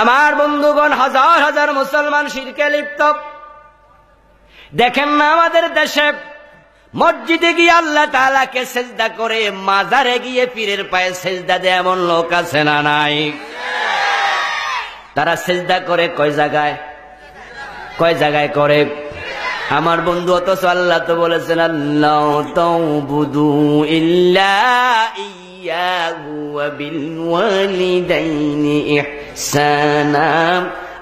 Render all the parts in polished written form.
আমার বন্ধুগণ, হাজার হাজার মুসলমান শিরকে লিপ্ত। দেখেন না আমাদের দেশে মসজিদে গিয়ে আল্লাহ তাআলাকে সেজদা করে, মাজারে গিয়ে পীরের পায়ে সেজদা দেয় এমন লোক আছে না নাই? তারা সেজদা করে কয় জায়গায় করে আমার বন্ধু। অথচ আল্লাহ তো বলেছেন আল্লাহ তা'বুদু ইল্লা ইয়াহু ওয়া বিল ওয়ালিদাইনি ইহসানা।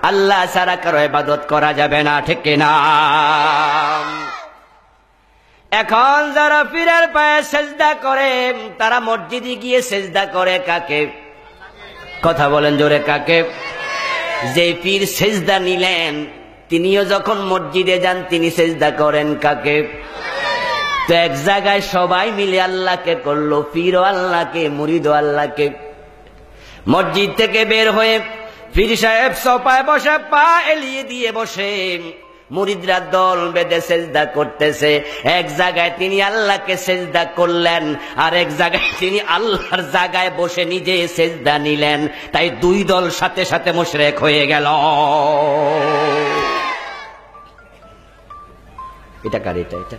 আল্লাহ ছাড়া কারো ইবাদত করা যাবে না, ঠিক কিনা? এখন যারা পীরের পায়ে সেজদা করে তারা মসজিদে গিয়ে সেজদা করে কাকে? কথা বলেন জোরে, কাকে? যে পীর সেজদা নিলেন তিনিও যখন মসজিদে যান তিনি সেজদা করেন কাকে? তো এক জায়গায় সবাই মিলে আল্লাহকে করলো, পীরও আল্লাহকে, মুরিদও আল্লাহকে। মসজিদ থেকে বের হয়ে পীর সাহেব সোফায় বসে পা এলিয়ে দিয়ে বসে, মুরিদরা দল বেঁধে সেজদা করতেছে। এক জায়গায় তিনি আল্লাহকে সেজদা করলেন, আর এক জায়গায় তিনি আল্লাহর জায়গায় বসে নিজে সেজদা নিলেন। তাই দুই দল সাথে সাথে মুশরিক হয়ে গেল। এটা কার? এটা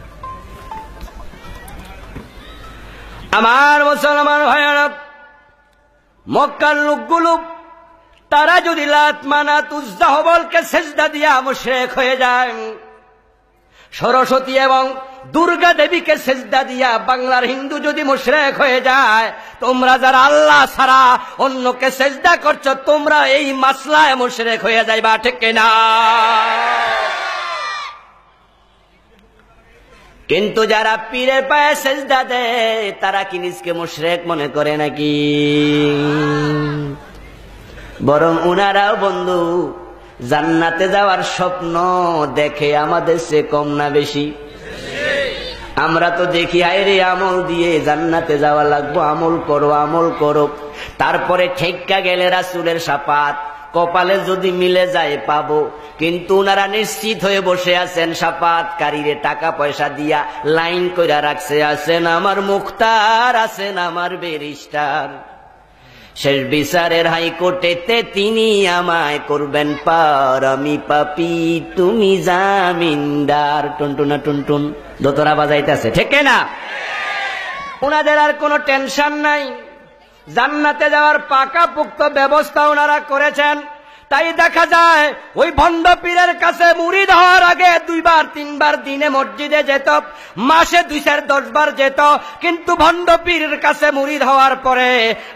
আমার মুসলমান ভাইয়েরা, মক্কার লোকগুলো তারা যদি লাত মানাত উজ্জা হবলকে সেজদা দিয়া মুশরিক হয়ে যায়, সরস্বতী এবং দুর্গা দেবীকে সেজদা দিয়া বাংলার হিন্দু যদি মুশরিক হয়ে যায়, তোমরা যারা আল্লাহ ছাড়া অন্যকে সেজদা করছো তোমরা এই মাসলায় মুশরিক হয়ে যাইবা, ঠিক কিনা? কিন্তু যারা পীরের পায়ে সেজদা দেয় তারা কি নিজকে মুশরিক মনে করে নাকি? বরং উনারাও বন্ধু জান্নাতে যাওয়ার স্বপ্ন দেখে আমাদের চেয়ে কম না বেশি? আমরা তো দেখি আইরে আমল দিয়ে জান্নাতে যাওয়া লাগবো, আমল করো। তারপরে ঠেক্কা গেলে রাসূলের শাফাত কপালে যদি মিলে যায় পাবো। কিন্তু ওনারা নিশ্চিত হয়ে বসে আছেন, শাফাতকারীরে টাকা পয়সা দিয়া লাইন কইরা রাখছে। আছেন আমার মুখতার, আছেন আমার ব্যারিস্টার, শেষ বিচারের হাইকোর্টেতে তিনি আমায় করবেন পার। আমি পাপী তুমি জামিনদার। টুনটুনা টুনটুন দোতরা বাজাইতেছে, ঠিক না? ওনাদের আর কোনো টেনশন নাই, জান্নাতে যাওয়ার পাকাপোক্ত ব্যবস্থা ওনারা করেছেন। তাই দেখা যায় ওই ভণ্ড পীরের কাছে মুরিদ হওয়ার আগে 2-3 বার দিনে মসজিদে যেত, মাসে 2-10 বার যেত। কিন্তু ভণ্ড পীরের কাছে মুরিদ হওয়ার পরে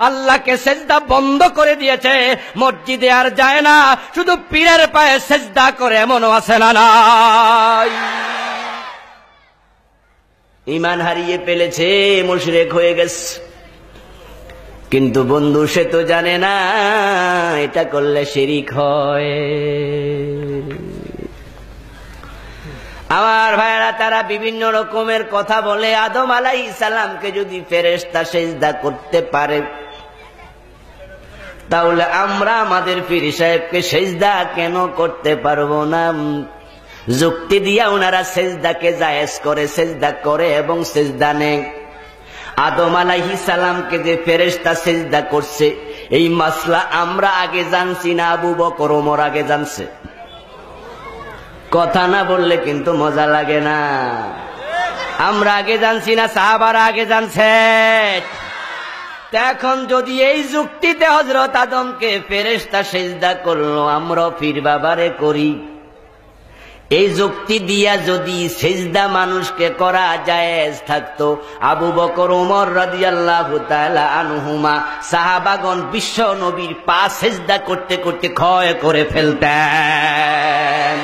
আল্লাহকে সেজদা বন্ধ করে দিয়েছে, মসজিদে আর যায় না, শুধু পীরের পায়ে সেজদা করে। এমনও আছে না নাই? ঈমান হারিয়ে ফেলেছে, মুশরিক হয়ে গেছে। কিন্তু বন্ধু সে তো জানে না এটা করলে শিরিক হয়। আমার ভাইরা, তারা বিভিন্ন রকমের কথা বলে। আদম আলাইহিস সালামকে যদি ফেরেশতা সেজদা করতে পারে, তাহলে আমরা আমাদের পীর সাহেবকে সেজদা কেন করতে পারবো না? যুক্তি দিয়া ওনারা সেজদাকে জায়েজ করে, সেজদা করে এবং সেজদা নেয়। আদম আলাইহিস সালামকে যে ফেরেশতা সেজদা করছে, এই মাসলা আমরা আগে জানছি না আবু বকর ওমর আগে জানছে? কথা না বললে কিন্তু মজা লাগে না। আমরা আগে জানছি না সাহাবারা আগে জানছে? এখন যদি এই যুক্তিতে হযরত আদমকে ফেরেশতা সেজদা করলো, আমরা পীর বাবারে করি, এই যুক্তি দিয়া যদি সেজদা মানুষকে করা জায়েজ থাকতো, আবু বকর ওমর রাদিয়াল্লাহু তাআলা আনহুমা সাহাবাগণ বিশ্ব নবীর পা সেজদা করতে করতে ক্ষয় করে ফেলতেন।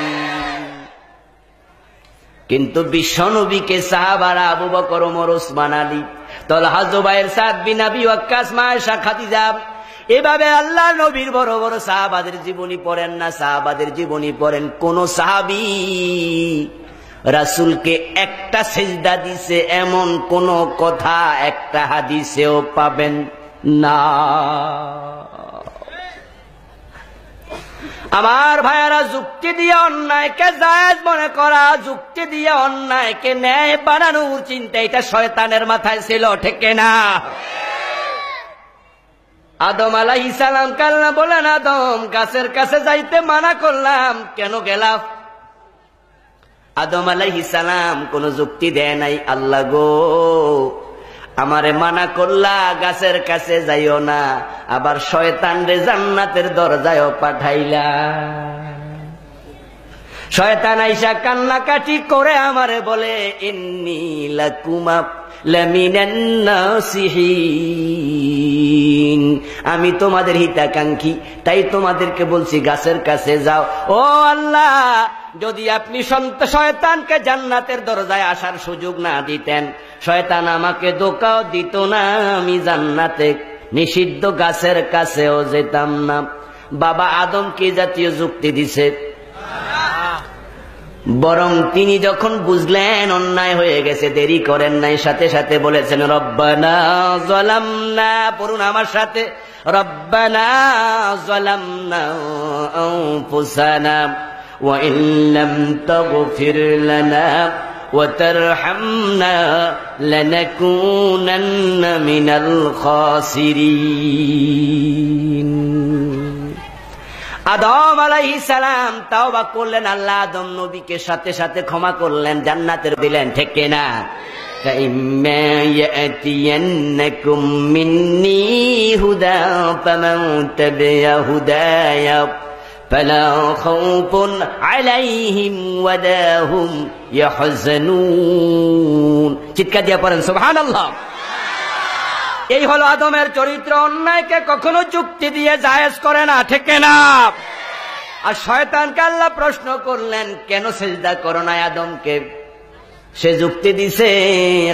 কিন্তু বিশ্ব নবীকে সাহাবারা আবু বকর ওমর ওসমান আলী, তালহা জুবায়ের, সাদ বিন আবি ওয়াক্কাস, মা আয়েশা, খাদিজা, এভাবে আল্লাহ নবীর বড় বড় সাহাবাদের জীবনী পড়েন না? সাহাবাদের জীবনী পড়েন, কোন সাহাবী রাসূলকে একটা সেজদা দিছে এমন কোন কথা একটা হাদিসেও পাবেন না। আমার ভাইয়ারা, যুক্তি দিয়ে অন্যায়কে জায়েজ মনে করা, যুক্তি দিয়ে অন্যায়কে ন্যায় বানানোর চিন্তা, এটা শয়তানের মাথায় ছিল, ঠিক না? আদম আলাইহিস সালাম কাল্লা বলেন, আদম গাছের কাছে যাইতে মানা করলাম, কেন গেলাম? আদম আলাইহিস সালাম কোন যুক্তি দেয় নাই, আল্লাহ গো আমারে মানা করলা গাছের কাছে যাইও না, আবার শয়তান রে জান্নাতের দরজায়ও পাঠাইলা। শয়তান আইসা কান্নাকাটি করে আমারে বলে, ইন্নী লাকুমা লামিনান নাসিহিন, আমি তোমাদের হিতাকাঙ্ক্ষী, তাই তোমাদেরকে বলছি গাছের কাছে যাও। ও আল্লাহ, যদি আপনি শয়তানকে জান্নাতের দরজায় আসার সুযোগ না দিতেন, শয়তান আমাকে ধোঁকাও দিত না, আমি জান্নাতে নিষিদ্ধ গাছের কাছেও যেতাম না। বাবা আদম কি জাতীয় যুক্তি দিছে? বরং তিনি যখন বুঝলেন অন্যায় হয়ে গেছে, দেরি করেন নাই, সাথে সাথে বলেছেন, রব্বানা যালামনা, পড়ুন আমার সাথে, রব্বানা যালামনা আনফুসানা ওয়া ইন লাম তাগফির লানা ওয়া তারহামনা লানাকুনান্না মিনাল খাসিরিন। আদম আলাইহিস সালাম তাওবা করলেন, আল্লাহ আদম নবীকে সাথে সাথে ক্ষমা করলেন, জান্নাতের দিলেন, ঠিক কিনা? فَإِمَّا يَأْتِيَنَّكُم مِّنِّي هُدًى فَمَن تَبِعَ هُدَايَ فَلَا خَوْفٌ عَلَيْهِمْ وَلَا هُمْ يَحْزَنُونَ। চিৎকার দিয়ে পড়েন সুবহানাল্লাহ। এই হলো আদমের চরিত্র, অন্যায়কে কখনো যুক্তি দিয়ে জায়েজ করে না, ঠিক না? আর শয়তানকে আল্লাহ প্রশ্ন করলেন, কেন সিজদা করো না আদমকে? সে যুক্তি দিছে,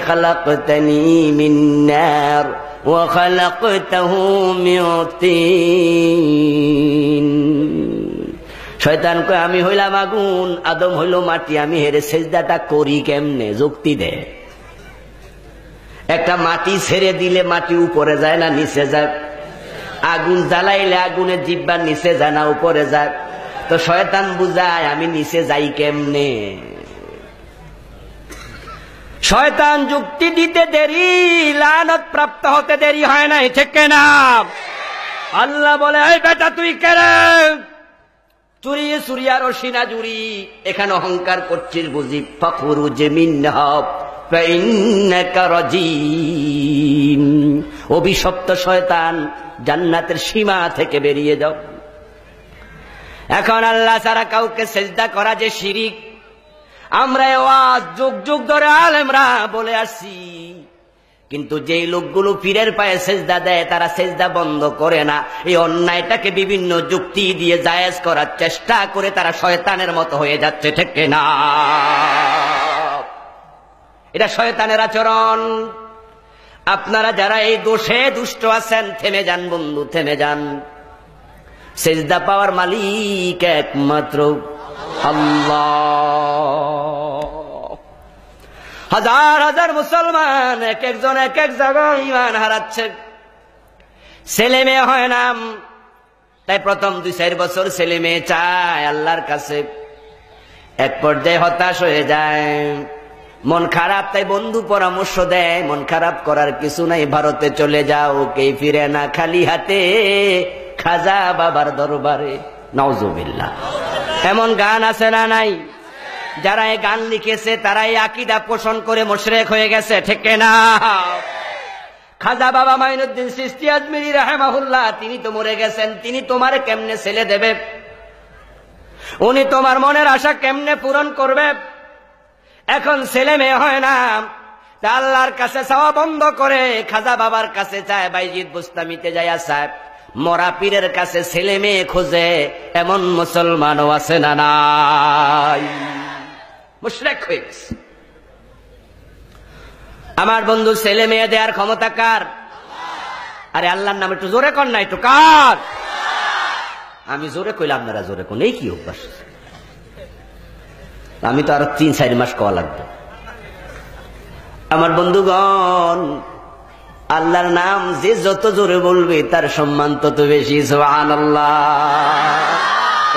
খালাকতানি মিন নার ওয়া খালাকতাহু মিন তিন। শয়তান কয়, আমি হইলাম আগুন, আদম হইল মাটি, আমি হেরে সিজদাটা করি কেমনে? যুক্তি দে। একটা মাটি ছেড়ে দিলে মাটি উপরে যায় না নিচে যায়? আগুন জ্বালাইলে আগুনের জিহ্বার নিচে যায় না উপরে যায়? তো শয়তান বুঝায় আমি নিচে যাই কেমনে? শয়তান যুক্তি দিতে দেরি, লানত প্রাপ্ত হতে দেরি হয় নাই, ঠিক না? আল্লাহ বলে, এই বেটা তুই কেরে চুরি সুরিয়া রশিনা জুড়ি, এখানে অহংকার করছিস বুঝি? ফাখরুজ মিনহা ফাইন্নাকা রাজিম, অভিশপ্ত শয়তান, জান্নাতের সীমা থেকে বেরিয়ে যাও। এখন আল্লাহ ছাড়া কাউকে সিজদা করা যে শিরিক, আমরা ওয়াজ যুগ যুগ ধরে আলেমরা বলে আসছি, কিন্তু যেই লোকগুলো পীরের পায়ে সিজদা দেয় তারা সিজদা বন্ধ করে না। এই অন্যায়টাকে বিভিন্ন যুক্তি দিয়ে জায়েজ করার চেষ্টা করে তারা শয়তানের মতো হয়ে যাচ্ছে, ঠিক না? এটা শয়তানের আচরণ। আপনারা যারা এই দোষে দুষ্ট আছেন, থেমে যান বন্ধু, থেমে যান। সিজদা পাওয়ার মালিক একমাত্র আল্লাহ। হাজার হাজার মুসলমান এক একজন এক এক জায়গায় ঈমান হারাচ্ছে, ছেলে মেয়ে হয় না, তাই প্রথম 2-4 বছর ছেলে মেয়ে চায় আল্লাহর কাছে, এক পর্যায়ে হতাশ হয়ে যায়, মন খারাপ, তাই বন্ধু পরামর্শ দেয়, মন খারাপ করার কিছু নাই, ভারতে চলে যাও, কে ফিরে না খালি হাতে, খাজা বাবার দরবারে। নাউজুবিল্লাহ। এমন গান আছে না নাই? যারা এই গান লিখেছে তারা এই আকীদা পোষণ করে মুশরিক হয়ে গেছে, ঠিক না? খাজা বাবা মাইনুদ্দিন চিশতি আজমিরি রাহিমাহুল্লাহ, তিনি তো মরে গেছেন, তিনি তোমারে কেমনে ছেলে দেবে? উনি তোমার মনের আশা কেমনে পূরণ করবে? এখন ছেলে মেয়ে হয় না, তা আল্লাহর কাছে চাওয়া বন্ধ করে খাজা বাবার কাছে চায়, বাইজিদ বুস্তামিতে যাইয়া চায়, মরা পীরের কাছে ছেলে মেয়ে খোঁজে, এমন মুসলমানও আছে না নাই? মুশরিক হয়ে গেছে। আমার বন্ধু, ছেলে মেয়ে দেওয়ার ক্ষমতা কার? আরে আল্লাহর নাম একটু জোরে কর না, একটু কার? আমি জোরে কইলাম, আপনারা জোরে কোন, এই কি অভ্যাস? আমি তো আরো 3-4 মাস কওয়া লাগবে। আমার বন্ধুগণ, আল্লাহর নাম যে যত জোরে বলবে তার সম্মান তত বেশি, সুবহানাল্লাহ।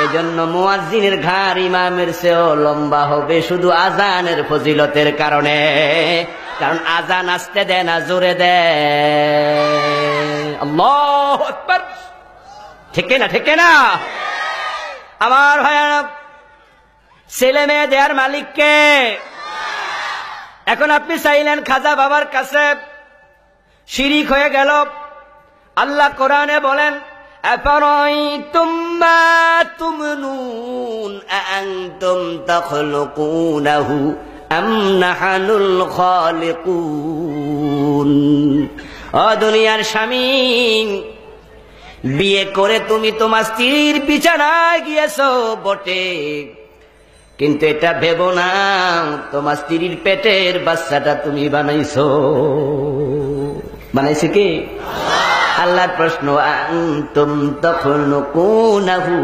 এজন্য মুয়াজ্জিনের ঘাড় ইমামের চেয়েও লম্বা হবে শুধু আজানের ফজিলতের কারণে, কারণ আজান আসতে দেয় না, জোরে দেয়। আল্লাহু আকবার, ঠিক না ঠিক না? আমার ভাইরা, ছেলে মেয়ে দেয়ার মালিক কে? এখন আপনি চাইলেন খাজা বাবার কাছে, শিরিক হয়ে গেল। আল্লাহ কোরআনে বলেন, আফারাইতুম মা তুমনুন আআনতুম তাখলুকুনাহু আম নাহনুল খালিকুন। ও দুনিয়ার স্বামী, বিয়ে করে তুমি তোমার স্ত্রীর বিছানায় গিয়েছো বটে, কিন্তু এটা ভেবো না তোমার স্ত্রীর পেটের বাচ্চাটা তুমি বানাইছো। বানাইছে কে? আল্লাহর প্রশ্ন, আনতুম তাখলুকুনাহু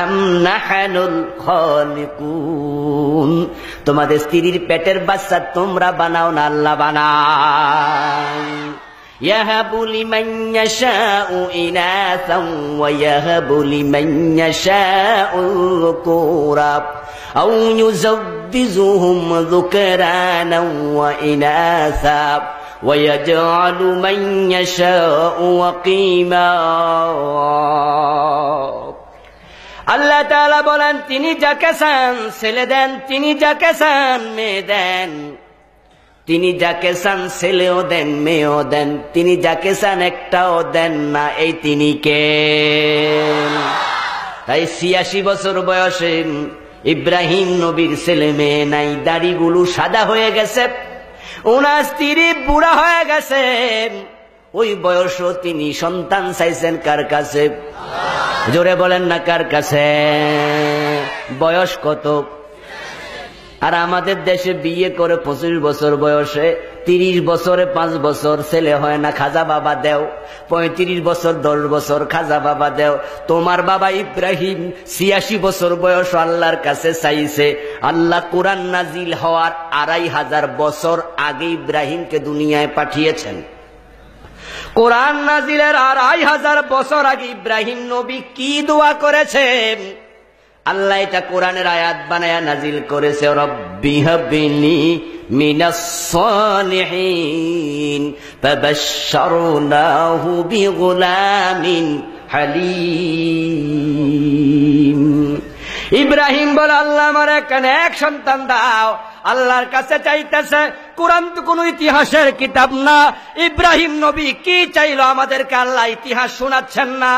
আম নাহনুল খালিকুন। তোমাদের স্ত্রীর পেটের বাচ্চা তোমরা বানাও না আল্লাহ বানায়। ইয়াহাবু লিমান ইয়াশাউ ইনাসা ওয়া ইয়াহাবু লিমান ইয়াশাউ যুকুরা আও ইউযাব্বিজুহুম যুকরানা ওয়া ইনাসা وَيَجْعَلُ مَن يَشَاءُ عَقِيمًا। আল্লাহ তাআলা বলেন, তিনি যাকে চান ছেলে দেন, তিনি যাকে চান মেয়ে দেন, তিনি যাকে চান ছেলেও দেন মেয়েও দেন, তিনি যাকে চান একটাও দেন না। এই তিনি কে? তাই ৮৬ বছর বয়সে ইব্রাহিম নবীর ছেলে মেয়ে নাই, দাড়িগুলো সাদা হয়ে গেছে, ওনার স্ত্রী বুড়া হয়ে গেছে, ওই বয়সও তিনি সন্তান চাইছেন কার কাছে? জোরে বলেন না কার কাছে? বয়স কত? আর আমাদের দেশে বিয়ে করে ২৫ বছর বয়সে, ৩০ বছরে ৫ বছর ছেলে হয় না, খাজা বাবা দেও। ৩৫ বছর ১০ বছর খাজা বাবা দেও। তোমার বাবা ইব্রাহিম ৮৬ বছর বয়স আল্লাহর কাছে চাইছে। আল্লাহ কোরআন নাজিল হওয়ার ২৫০০ বছর আগে ইব্রাহিমকে দুনিয়ায় পাঠিয়েছেন। কোরআন নাজিলের ২৫০০ বছর আগে ইব্রাহিম নবী কি দোয়া করেছেন? আল্লাহ এটা কোরআনের আয়াত বানায়া নাজিল করেছে, রব্বি হাবলি মিনাস সালিহিন ফাবাশশারনাহু বিগুলামিন হালিম। ইব্রাহিম বলে, আল্লাহ আমার এখানে এক সন্তান দাও। আল্লাহর কাছে চাইতেছে। কোরআন তো কোন ইতিহাসের কিতাব না। ইব্রাহিম নবী কি চাইলো আমাদেরকে আল্লাহ ইতিহাস শোনাচ্ছেন না,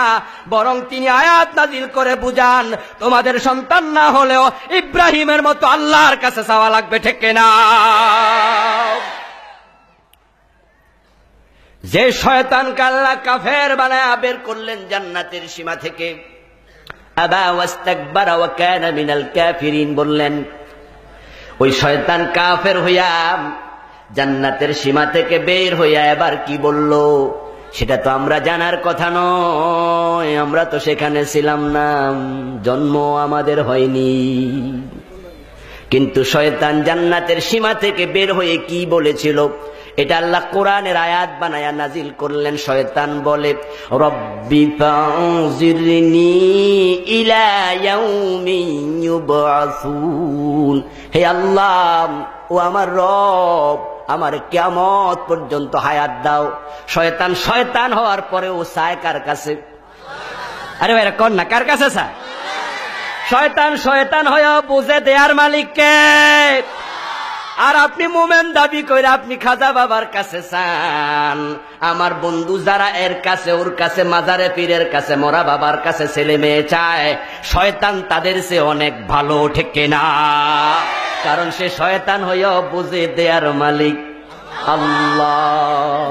বরং তিনি আয়াত নাজিল করে বুঝান, তোমাদের সন্তান না হলেও ইব্রাহিমের মতো আল্লাহর কাছে চাওয়া লাগবে, ঠিক না? যে শয়তানকে আল্লাহ কাফের বানায়া বের করলেন জান্নাতের সীমা থেকে, আবা ওয়াস্তাকবারা ওয়া কানা মিনাল কাফিরিন বললেন, ওই শয়তান কাফের হইয়া জান্নাতের সীমা থেকে বের হইয়া এবার কি বলল সেটা তো আমরা জানার কথা নয়, আমরা তো সেখানে ছিলাম না, জন্ম আমাদের হয়নি। কিন্তু শয়তান জান্নাতের সীমা থেকে বের হয়ে কি বলেছিল এটা আল্লাহ কোরআনের আয়াত বানায়া নাজিল করলেন। শয়তান বলে, রব্বি ফাউজিরনি ইলা ইয়াউমি ইউবআসুন, হে আল্লাহ ও আমার রব, আমার কিয়ামত পর্যন্ত হায়াত দাও। শয়তান শয়তান হওয়ার পরে ও চায় কার কাছে? আরে ভাইরা কোন না, কার কাছে চায়? শয়তান শয়তান হয়ে বুঝে দেয়ার মালিককে। আর আপনি মোমেন দাবি করে আপনি খাজা বাবার কাছে চান। আমার বন্ধু যারা এর কাছে ওর কাছে মাজারে পীরের কাছে মরা বাবার কাছে ছেলে মেয়ে চায়, শয়তান তাদের চেয়ে অনেক ভালো, ঠিক না? কারণ সে শয়তান হয়েও বুঝে দেয়ার মালিক আল্লাহ।